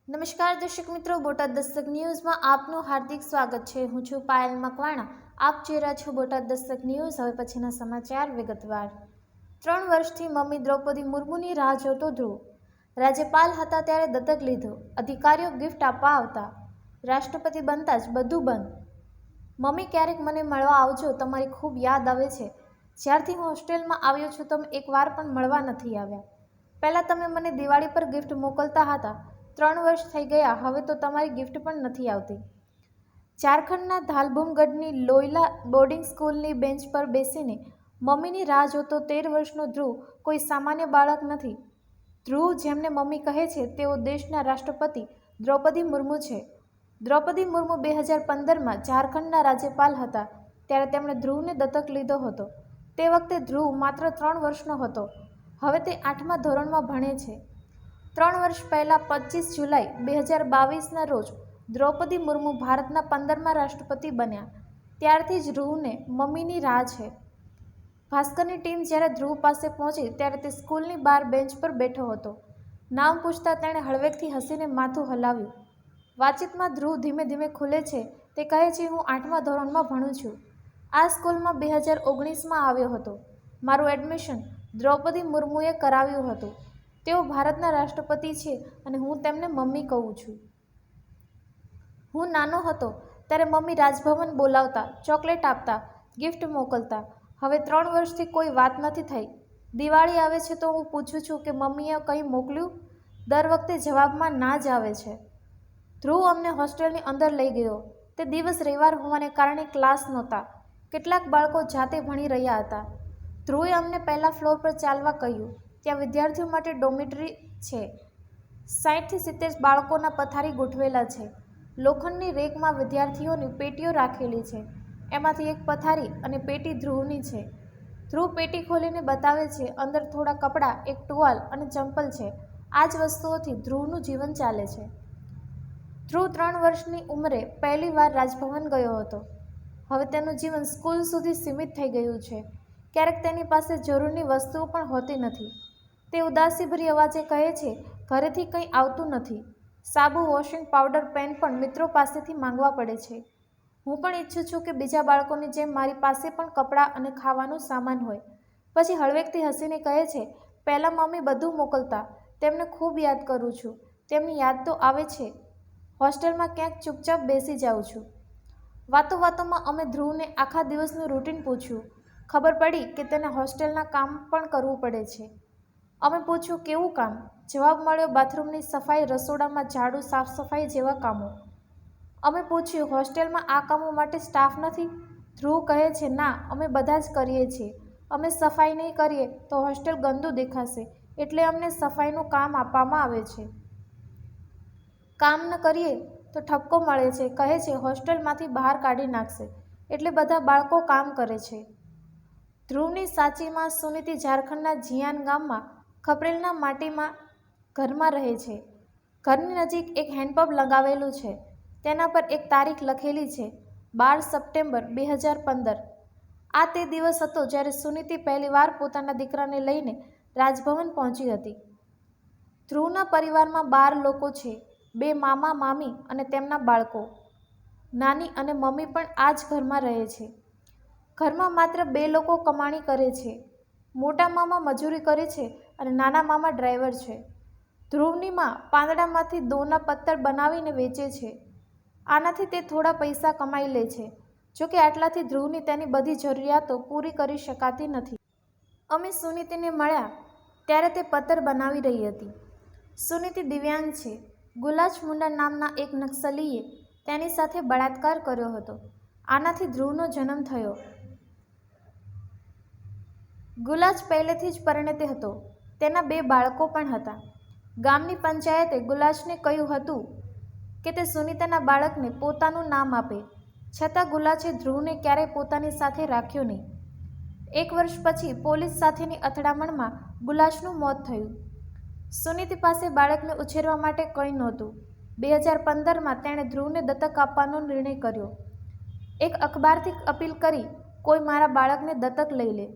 નમસ્કાર દર્શક મિત્રો, બોટાદ દસ્તક ન્યૂઝમાં આપનું હાર્દિક સ્વાગત છે। હું છું પાયલ મકવાણા। આપ જોઈ રહ્યા છો બોટાદ દસ્તક ન્યૂઝ। હવે પછીના સમાચાર વિગતવાર। 3 વર્ષથી મમ્મી દ્રૌપદી મુર્મુની રાહ જોતો ધ્રુવ રાજ્યપાલ હતા ત્યારે દત્તક લીધો। અધિકારીઓ ગિફ્ટ આપવા આવતા, રાષ્ટ્રપતિ બનતા જ બધું બંધ। મમ્મી ક્યારેક મને મળવા આવજો, તમારી ખૂબ યાદ આવે છે। જ્યારથી હું હોસ્ટેલમાં આવ્યો છું તમે એકવાર પણ મળવા નથી આવ્યા। પહેલાં તમે મને દિવાળી પર ગિફ્ટ મોકલતા હતા, 3 વર્ષ થઈ ગયા, હવે તો તમારી ગિફ્ટ પણ નથી આવતી। ઝારખંડના ધાલભૂમગઢની લોયલા બોર્ડિંગ સ્કૂલની બેન્ચ પર બેસીને મમ્મીની રાહ જોતો 13 વર્ષનો ધ્રુવ કોઈ સામાન્ય બાળક નથી। ધ્રુવ, જેમને મમ્મી કહે છે, તેઓ દેશના રાષ્ટ્રપતિ દ્રૌપદી મુર્મુ છે। દ્રૌપદી મુર્મુ 2015માં ઝારખંડના રાજ્યપાલ હતા ત્યારે તેમણે ધ્રુવને દત્તક લીધો હતો। તે વખતે ધ્રુવ માત્ર 3 વર્ષનો હતો, હવે તે 8મા ધોરણમાં ભણે છે। 3 વર્ષ પહેલાં 25 જુલાઈ 2022ના રોજ દ્રૌપદી મુર્મુ ભારતના 15મા રાષ્ટ્રપતિ બન્યા। ત્યારથી જ ધ્રુવને મમ્મીની રાહ છે। ભાસ્કરની ટીમ જ્યારે ધ્રુવ પાસે પહોંચી ત્યારે તે સ્કૂલની બહાર બેન્ચ પર બેઠો હતો। નામ પૂછતા તેણે હળવેકથી હસીને માથું હલાવ્યું। વાતચીતમાં ધ્રુવ ધીમે ધીમે ખુલે છે। તે કહે છે, હું 8મા ધોરણમાં ભણું છું। આ સ્કૂલમાં 2019માં આવ્યો હતો। મારું એડમિશન દ્રૌપદી મુર્મુએ કરાવ્યું હતું। તેઓ ભારતના રાષ્ટ્રપતિ છે અને હું તેમને મમ્મી કહું છું। હું નાનો હતો ત્યારે મમ્મી રાજભવન બોલાવતા, ચોકલેટ આપતા, ગિફ્ટ મોકલતા। હવે 3 વર્ષથી કોઈ વાત નથી થઈ। દિવાળી આવે છે તો હું પૂછું છું કે મમ્મીએ કંઈ મોકલ્યું? દર વખતે જવાબમાં ના જ આવે છે। ધ્રુવ અમને હોસ્ટેલની અંદર લઈ ગયો। તે દિવસ રવિવાર હોવાને કારણે ક્લાસ નહોતા। કેટલાક બાળકો જાતે ભણી રહ્યા હતા। ધ્રુવે અમને પહેલા ફ્લોર પર ચાલવા કહ્યું। ત્યાં વિદ્યાર્થીઓ માટે ડોર્મિટરી છે। 60થી 70 બાળકોના પથારી ગોઠવેલા છે। લોખંડની રેકમાં વિદ્યાર્થીઓની પેટીઓ રાખેલી છે। એમાંથી એક પથારી અને પેટી ધ્રુવની છે। ધ્રુવ પેટી ખોલીને બતાવે છે। અંદર થોડા કપડાં, એક ટુવાલ અને ચંપલ છે। આ જ વસ્તુઓથી ધ્રુવનું જીવન ચાલે છે। ધ્રુવ 3 વર્ષની ઉંમરે પહેલીવાર રાજભવન ગયો હતો। હવે તેનું જીવન સ્કૂલ સુધી સીમિત થઈ ગયું છે। ક્યારેક તેની પાસે જરૂરની વસ્તુઓ પણ હોતી નથી। તે ઉદાસીભરી અવાજે કહે છે, ઘરેથી કંઈ આવતું નથી। સાબુ, વોશિંગ પાવડર, પેન પણ મિત્રો પાસેથી માંગવા પડે છે। હું પણ ઈચ્છું છું કે બીજા બાળકોની જેમ મારી પાસે પણ કપડાં અને ખાવાનું સામાન હોય। પછી હળવેકથી હસીને કહે છે, પહેલાં મમ્મી બધું મોકલતા, તેમને ખૂબ યાદ કરું છું। તેમની યાદ તો આવે છે। હોસ્ટેલમાં ક્યાંક ચૂપચાપ બેસી જાઉં છું। વાતો વાતોમાં અમે ધ્રુવને આખા દિવસનું રૂટીન પૂછ્યું। ખબર પડી કે તેને હોસ્ટેલના કામ પણ કરવું પડે છે। અમે પૂછ્યું, કેવું કામ? જવાબ મળ્યો, બાથરૂમની સફાઈ, રસોડામાં ઝાડુ, સાફ સફાઈ જેવા કામો। અમે પૂછ્યું, હોસ્ટેલમાં આ કામો માટે સ્ટાફ નથી? ધ્રુવ કહે છે, ના, અમે બધા જ કરીએ છીએ। અમે સફાઈ નહીં કરીએ તો હોસ્ટેલ ગંદુ દેખાશે, એટલે અમને સફાઈનું કામ આપવામાં આવે છે। કામ ન કરીએ તો ઠપકો મળે છે, કહે છે હોસ્ટેલમાંથી બહાર કાઢી નાખશે, એટલે બધા બાળકો કામ કરે છે। ધ્રુવની સાચી માં સુનીતિ ઝારખંડના જિયાન ગામમાં ખપરેલના માટીમાં ઘરમાં રહે છે। ઘરની નજીક એક હેન્ડપંપ લગાવેલું છે। તેના પર એક તારીખ લખેલી છે, 12 સપ્ટેમ્બર 2015। આ તે દિવસ હતો જ્યારે સુનીતિ પહેલીવાર પોતાના દીકરાને લઈને રાજભવન પહોંચી હતી। ધ્રુવના પરિવારમાં 12 લોકો છે, 2 મામા મામી અને તેમના બાળકો। નાની અને મમ્મી પણ આ જ ઘરમાં રહે છે। ઘરમાં માત્ર 2 લોકો કમાણી કરે છે। મોટા મામા મજૂરી કરે છે અને નાના મામા ડ્રાઈવર છે। ધ્રુવની માં પાંદડામાંથી દોના પત્તર બનાવીને વેચે છે। આનાથી તે થોડા પૈસા કમાઈ લે છે। જોકે આટલાથી ધ્રુવની તેની બધી જરૂરિયાતો પૂરી કરી શકાતી નથી। અમે સુનીતિને મળ્યા ત્યારે તે પત્તર બનાવી રહી હતી। સુનીતિ દિવ્યાંગ છે। ગુલાચ મુંડા નામના એક નક્સલીએ તેની સાથે બળાત્કાર કર્યો હતો। આનાથી ધ્રુવનો જન્મ થયો। ગુલાચ પહેલેથી જ પરિણીત હતો। તેના 2 બાળકો પણ હતા। ગામની પંચાયતે ગુલાચને કહ્યું હતું કે તે સુનીતાના બાળકને પોતાનું નામ આપે, છતાં ગુલાચે ધ્રુવને ક્યારેય પોતાની સાથે રાખ્યો નહીં। 1 વર્ષ પછી પોલીસ સાથેની અથડામણમાં ગુલાચનું મોત થયું। સુનીતિ પાસે બાળકને ઉછેરવા માટે કંઈ નહોતું। 2015માં તેણે ધ્રુવને દત્તક આપવાનો નિર્ણય કર્યો। એક અખબારથી અપીલ કરી, કોઈ મારા બાળકને દત્તક લઈ લે।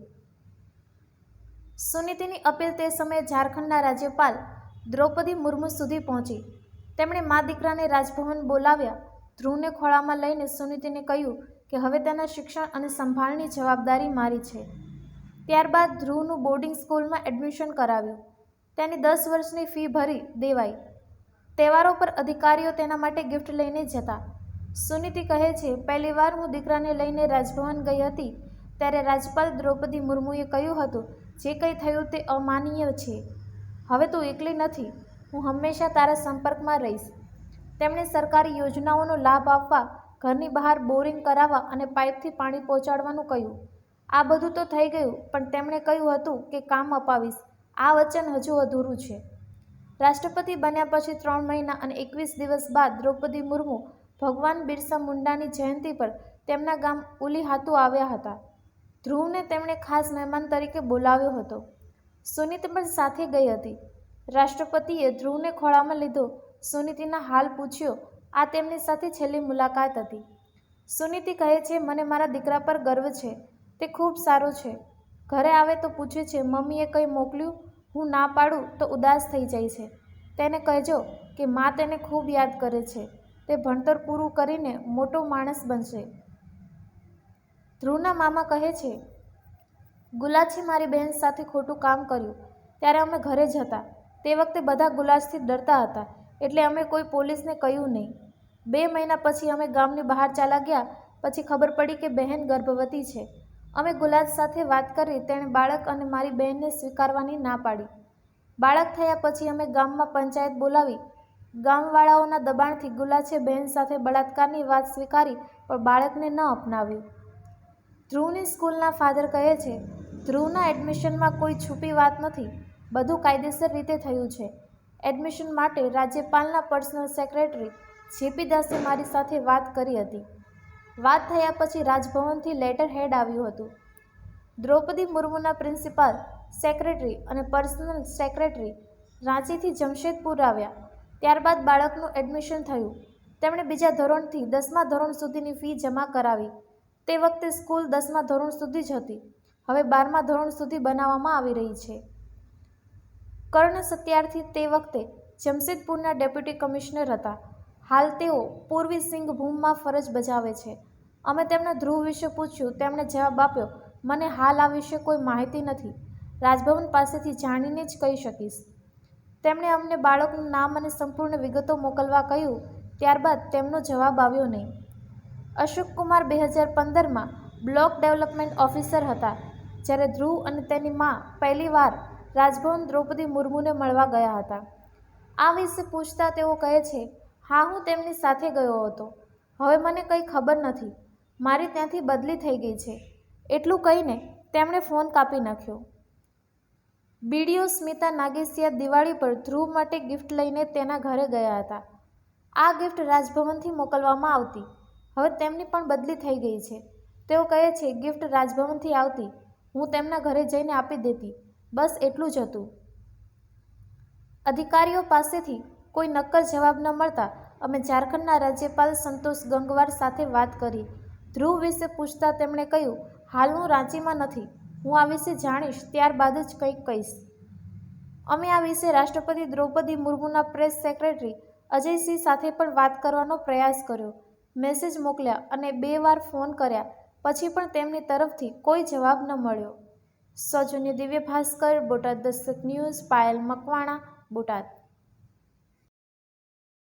સુનીતિની અપીલ તે સમયે ઝારખંડના રાજ્યપાલ દ્રૌપદી મુર્મુ સુધી પહોંચી। તેમણે મા દીકરાને રાજભવન બોલાવ્યા. ધ્રુવને ખોળામાં લઈને સુનીતિને કહ્યું કે હવે તેના શિક્ષણ અને સંભાળની જવાબદારી મારી છે. ત્યારબાદ ધ્રુવનું બોર્ડિંગ સ્કૂલમાં એડમિશન કરાવ્યું. તેની 10 વર્ષની ફી ભરી દેવાઈ. તહેવારો પર અધિકારીઓ તેના માટે ગિફ્ટ લઈને જતા. સુનીતિ કહે છે, પહેલીવાર હું દીકરાને લઈને રાજભવન ગઈ હતી ત્યારે રાજ્યપાલ દ્રૌપદી મુર્મુએ કહ્યું હતું, જે કંઈ થયું તે અમાનવીય છે. હવે તું એકલી નથી, હું હંમેશા તારા સંપર્કમાં રહીશ. તેમણે સરકારી યોજનાઓનો લાભ આપવા, ઘરની બહાર બોરિંગ કરાવવા અને પાઇપથી પાણી પહોંચાડવાનું કહ્યું. આ બધું તો થઈ ગયું, પણ તેમણે કહ્યું હતું કે કામ અપાવીશ. આ વચન હજુ અધૂરું છે. રાષ્ટ્રપતિ બન્યા પછી 3 મહિના અને 21 દિવસ બાદ દ્રૌપદી મુર્મુ ભગવાન બિરસા મુંડાની જયંતિ પર તેમના ગામ ઉલીહાતુ આવ્યા હતા. ધ્રુવને તેમણે ખાસ મહેમાન તરીકે બોલાવ્યો હતો. સુનીતિ પણ સાથે ગઈ હતી. રાષ્ટ્રપતિએ ધ્રુવને ખોળામાં લીધો. સુનીતિના હાલ પૂછ્યો. આ તેમની સાથે છેલ્લી મુલાકાત હતી. સુનીતિ કહે છે, મને મારા દીકરા પર ગર્વ છે. તે ખૂબ સારો છે. ઘરે આવે તો પૂછે છે, મમ્મીએ કંઈ મોકલ્યું? હું ના પાડું તો ઉદાસ થઈ જાય છે. તેને કહેજો કે મા તેને ખૂબ યાદ કરે છે. તે ભણતર પૂરું કરીને મોટો માણસ બનશે. ધ્રુવના મામા કહે છે, ગુલાજે મારી બહેન સાથે ખોટું કામ કર્યું ત્યારે અમે ઘરે જ હતા. તે વખતે બધા ગુલાજથી ડરતા હતા, એટલે અમે કોઈ પોલીસને કહ્યું નહીં. 2 મહિના પછી અમે ગામની બહાર ચાલ્યા ગયા. પછી ખબર પડી કે બહેન ગર્ભવતી છે. અમે ગુલાજ સાથે વાત કરી. તેણે બાળક અને મારી બહેનને સ્વીકારવાની ના પાડી. બાળક થયા પછી અમે ગામમાં પંચાયત બોલાવી. ગામવાળાઓના દબાણથી ગુલાજે બહેન સાથે બળાત્કારની વાત સ્વીકારી, પણ બાળકને ન અપનાવ્યું. ધ્રુવની સ્કૂલના ફાધર કહે છે, ધ્રુવના એડમિશનમાં કોઈ છુપી વાત નથી. બધું કાયદેસર રીતે થયું છે. એડમિશન માટે રાજ્યપાલના પર્સનલ સેક્રેટરી જેપી દાસે મારી સાથે વાત કરી હતી. વાત થયા પછી રાજભવનથી લેટર હેડ આવ્યું હતું. દ્રૌપદી મુર્મુના પ્રિન્સિપાલ, સેક્રેટરી અને પર્સનલ સેક્રેટરી રાંચીથી જમશેદપુર આવ્યા. ત્યારબાદ બાળકનું એડમિશન થયું. તેમણે બીજા ધોરણથી 10મા ધોરણ સુધીની ફી જમા કરાવી. તે વખતે સ્કૂલ 10મા ધોરણ સુધી જ હતી. હવે 12મા ધોરણ સુધી બનાવવામાં આવી રહી છે. કર્ણ સત્યાર્થી તે વખતે જમશેદપુરના ડેપ્યુટી કમિશનર હતા. હાલ તેઓ પૂર્વી સિંઘભૂમમાં ફરજ બજાવે છે. અમે તેમને ધ્રુવ વિશે પૂછ્યું. તેમણે જવાબ આપ્યો, મને હાલ આ વિશે કોઈ માહિતી નથી. રાજભવન પાસેથી જાણીને જ કહી શકીશ. તેમણે અમને બાળકનું નામ અને સંપૂર્ણ વિગતો મોકલવા કહ્યું. ત્યારબાદ તેમનો જવાબ આવ્યો નહીં. અશોક કુમાર 2015માં બ્લોક ડેવલપમેન્ટ ઓફિસર હતા, જ્યારે ધ્રુવ અને તેની મા પહેલીવાર રાજભવન દ્રૌપદી મુર્મુને મળવા ગયા હતા. આ વિશે પૂછતા તેઓ કહે છે, હા, હું તેમની સાથે ગયો હતો. હવે મને કંઈ ખબર નથી. મારી ત્યાંથી બદલી થઈ ગઈ છે. એટલું કહીને તેમણે ફોન કાપી નાખ્યો. બીડીઓ સ્મિતા નાગેશિયા દિવાળી પર ધ્રુવ માટે ગિફ્ટ લઈને તેના ઘરે ગયા હતા. આ ગિફ્ટ રાજભવનથી મોકલવામાં આવતી. હવે તેમની પણ બદલી થઈ ગઈ છે. તેઓ કહે છે, ગિફ્ટ રાજભવનથી આવતી. હું તેમના ઘરે જઈને આપી દેતી. બસ એટલું જ હતું. અધિકારીઓ પાસેથી કોઈ નક્કર જવાબ ન મળતા અમે ઝારખંડના રાજ્યપાલ સંતોષ ગંગવાર સાથે વાત કરી. ધ્રુવ વિશે પૂછતા તેમણે કહ્યું, હાલ હું રાંચીમાં નથી. હું આ વિશે જાણીશ ત્યારબાદ જ કંઈક કહીશ. અમે આ વિશે રાષ્ટ્રપતિ દ્રૌપદી મુર્મુના પ્રેસ સેક્રેટરી અજયસિંહ સાથે પણ વાત કરવાનો પ્રયાસ કર્યો. મેસેજ મોકલ્યા અને 2 વાર ફોન કર્યા. પછી પણ તેમની તરફથી કોઈ જવાબ ન મળ્યો. સૌજન્ય દિવ્ય ભાસ્કર, બોટાદ દસ્તક ન્યૂઝ, પાયલ મકવાણા, બોટાદ.